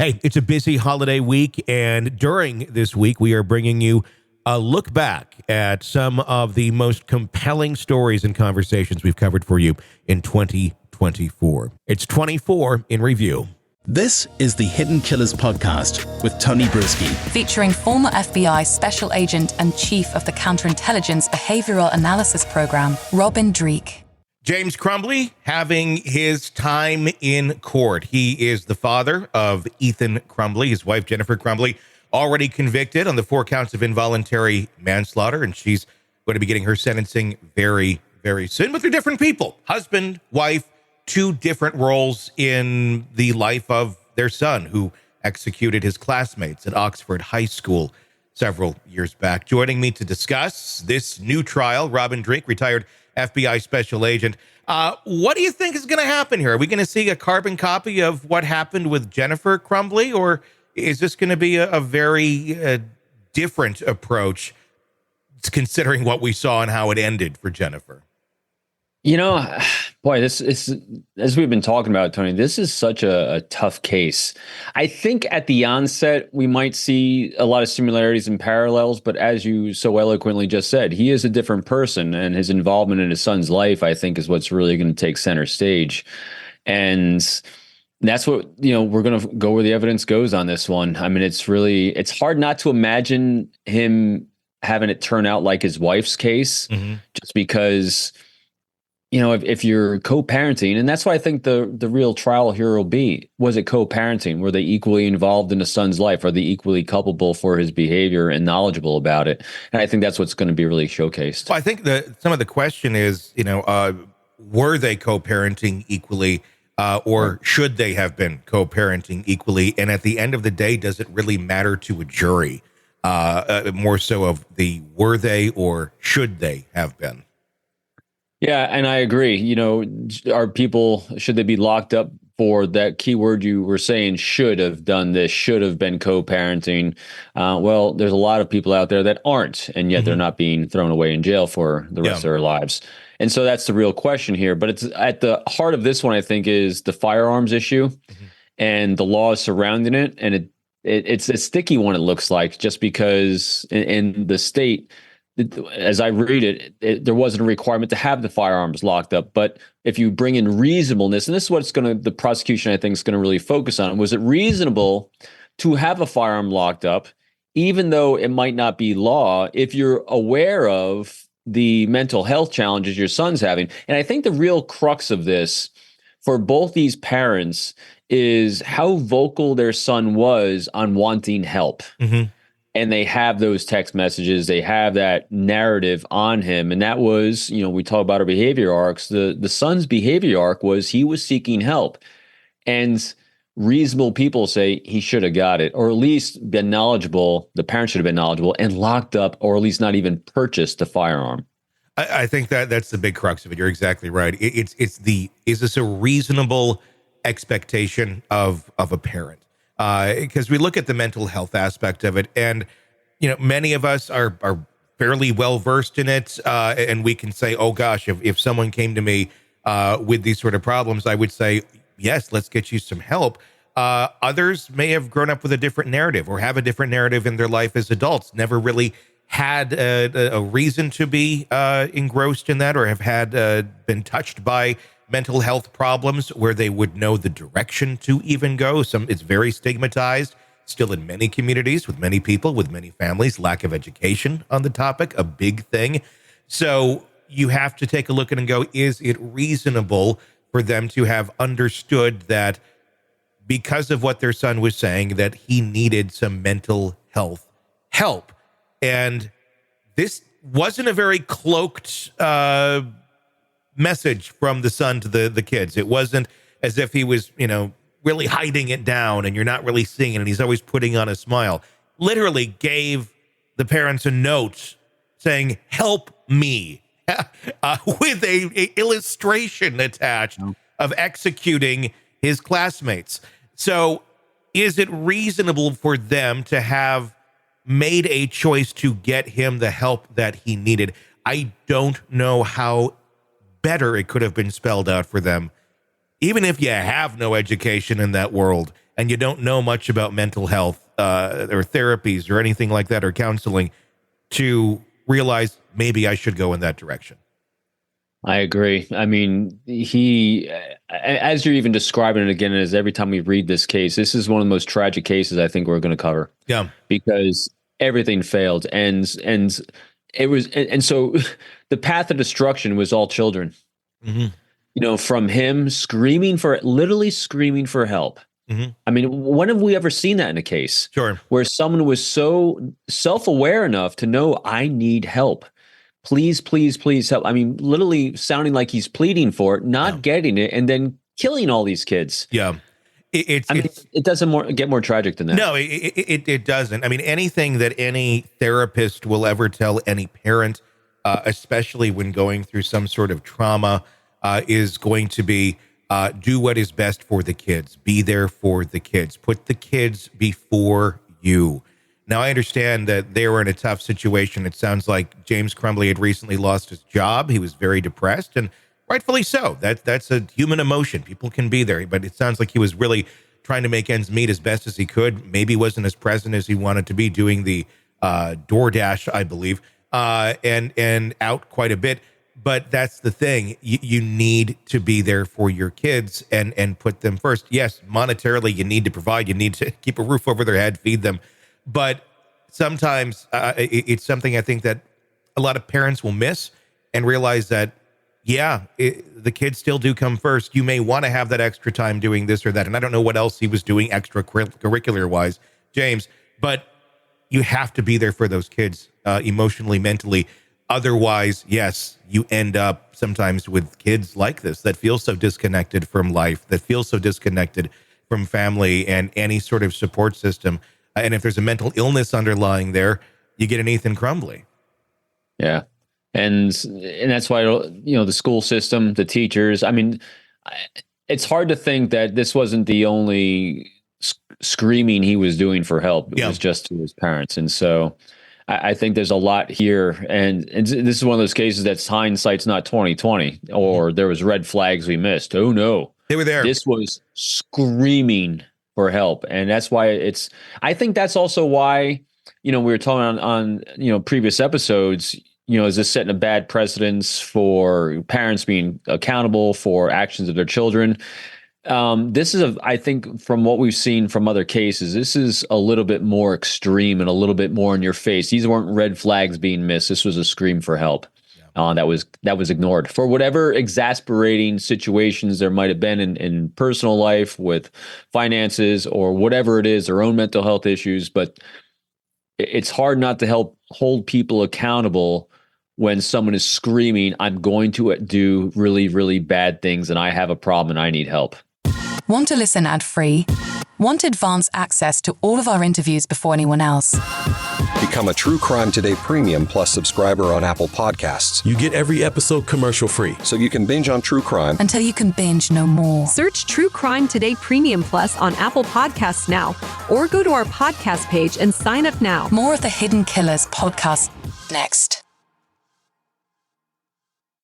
Hey, it's a busy holiday week, and during this week, we are bringing you a look back at some of the most compelling stories and conversations we've covered for you in 2024. It's 24 in review. This is the Hidden Killers podcast with Tony Brueski, featuring former FBI special agent and chief of the counterintelligence behavioral analysis program, Robin Dreeke. James Crumbly having his time in court. He is the father of Ethan Crumbly, his wife Jennifer Crumbly, already convicted on the 4 counts of involuntary manslaughter, and she's going to be getting her sentencing very, very soon. But they're different people, husband, wife, 2 different roles in the life of their son, who executed his classmates at Oxford High School several years back. Joining me to discuss this new trial, Robin Dreeke, retired FBI special agent. What do you think is going to happen here? Are we going to see a carbon copy of what happened with Jennifer Crumbly, or is this going to be a very different approach, considering what we saw and how it ended for Jennifer? You know, boy, this is, as we've been talking about, Tony, this is such a tough case. I think at the onset, we might see a lot of similarities and parallels, but as you so eloquently just said, he is a different person, and his involvement in his son's life, I think, is what's really going to take center stage. And that's what, we're going to go where the evidence goes on this one. I mean, it's hard not to imagine him having it turn out like his wife's case, just because, if you're co-parenting, and that's what I think the real trial here will be. Was it co-parenting? Were they equally involved in the son's life? Are they equally culpable for his behavior and knowledgeable about it? And I think that's what's going to be really showcased. Well, I think some of the question is, were they co-parenting equally, or should they have been co-parenting equally? And at the end of the day, does it really matter to a jury? More so of the were they or should they have been? Yeah, and I agree. Should they be locked up for that keyword you were saying, should have done this, should have been co-parenting? Well, there's a lot of people out there that aren't, and yet they're not being thrown away in jail for the rest of their lives. And so that's the real question here. But it's at the heart of this one, I think, is the firearms issue and the laws surrounding it. And it's a sticky one, it looks like, just because in the state, as I read it, there wasn't a requirement to have the firearms locked up. But if you bring in reasonableness, and this is what the prosecution, I think, is going to really focus on, was it reasonable to have a firearm locked up, even though it might not be law, if you're aware of the mental health challenges your son's having? And I think the real crux of this for both these parents is how vocal their son was on wanting help. And they have those text messages, they have that narrative on him. And that was, we talk about our behavior arcs. The son's behavior arc was he was seeking help. And reasonable people say he should have got it, or at least been knowledgeable. The parents should have been knowledgeable and locked up, or at least not even purchased the firearm. I think that's the big crux of it. You're exactly right. Is this a reasonable expectation of a parent? Because we look at the mental health aspect of it, and many of us are fairly well versed in it, and we can say, oh gosh, if someone came to me with these sort of problems, I would say, yes, let's get you some help. Others may have grown up with a different narrative, or have a different narrative in their life as adults, never really had a reason to be engrossed in that, or have had been touched by mental health problems where they would know the direction to even go. It's very stigmatized still in many communities, with many people, with many families. Lack of education on the topic, a big thing. So you have to take a look at it and go, is it reasonable for them to have understood that because of what their son was saying, that he needed some mental health help? And this wasn't a very cloaked message from the son to the kids. It wasn't as if he was, really hiding it down and you're not really seeing it, and he's always putting on a smile. Literally gave the parents a note saying, help me, with a illustration attached of executing his classmates. So is it reasonable for them to have made a choice to get him the help that he needed? I don't know how better it could have been spelled out for them. Even if you have no education in that world, and you don't know much about mental health or therapies or anything like that or counseling to realize maybe I should go in that direction. I agree. I mean, he, as you're even describing it again, as every time we read this case, this is one of the most tragic cases I think we're going to cover. Yeah. Because everything failed. And it was, and so the path of destruction was all children, from him literally screaming for help. I mean, when have we ever seen that in a case? Sure. Where someone was so self-aware enough to know, I need help. Please, please, please help. I mean, literally sounding like he's pleading for it, not getting it, and then killing all these kids. Yeah. It doesn't get more tragic than that. No, it doesn't. I mean, anything that any therapist will ever tell any parent, especially when going through some sort of trauma, is going to be do what is best for the kids. Be there for the kids. Put the kids before you. Now, I understand that they were in a tough situation. It sounds like James Crumbly had recently lost his job. He was very depressed, and rightfully so. That's a human emotion. People can be there, but it sounds like he was really trying to make ends meet as best as he could. Maybe wasn't as present as he wanted to be, doing the DoorDash, I believe, and out quite a bit. But that's the thing. You need to be there for your kids and put them first. Yes, monetarily, you need to provide. You need to keep a roof over their head, feed them. But sometimes it's something I think that a lot of parents will miss and realize that, the kids still do come first. You may want to have that extra time doing this or that. And I don't know what else he was doing extracurricular-wise, James, but you have to be there for those kids emotionally, mentally. Otherwise, yes, you end up sometimes with kids like this that feel so disconnected from life, that feel so disconnected from family and any sort of support system. And if there's a mental illness underlying there, you get an Ethan Crumbly. Yeah. And that's why, the school system, the teachers, I mean, it's hard to think that this wasn't the only screaming he was doing for help. It was just to his parents. And so I think there's a lot here. And this is one of those cases that's hindsight's not 2020, or there was red flags we missed. Oh no. They were there. This was screaming for help. And that's why I think that's also why, we were talking on previous episodes, is this setting a bad precedence for parents being accountable for actions of their children? This is, I think, from what we've seen from other cases, this is a little bit more extreme and a little bit more in your face. These weren't red flags being missed. This was a scream for help. That was ignored for whatever exasperating situations there might have been in personal life with finances or whatever it is, their own mental health issues. But it's hard not to hold people accountable when someone is screaming, I'm going to do really, really bad things and I have a problem and I need help. Want to listen ad-free? Want advanced access to all of our interviews before anyone else? Become a True Crime Today Premium Plus subscriber on Apple Podcasts. You get every episode commercial-free. So you can binge on true crime until you can binge no more. Search True Crime Today Premium Plus on Apple Podcasts now, or go to our podcast page and sign up now. More of the Hidden Killers podcast next.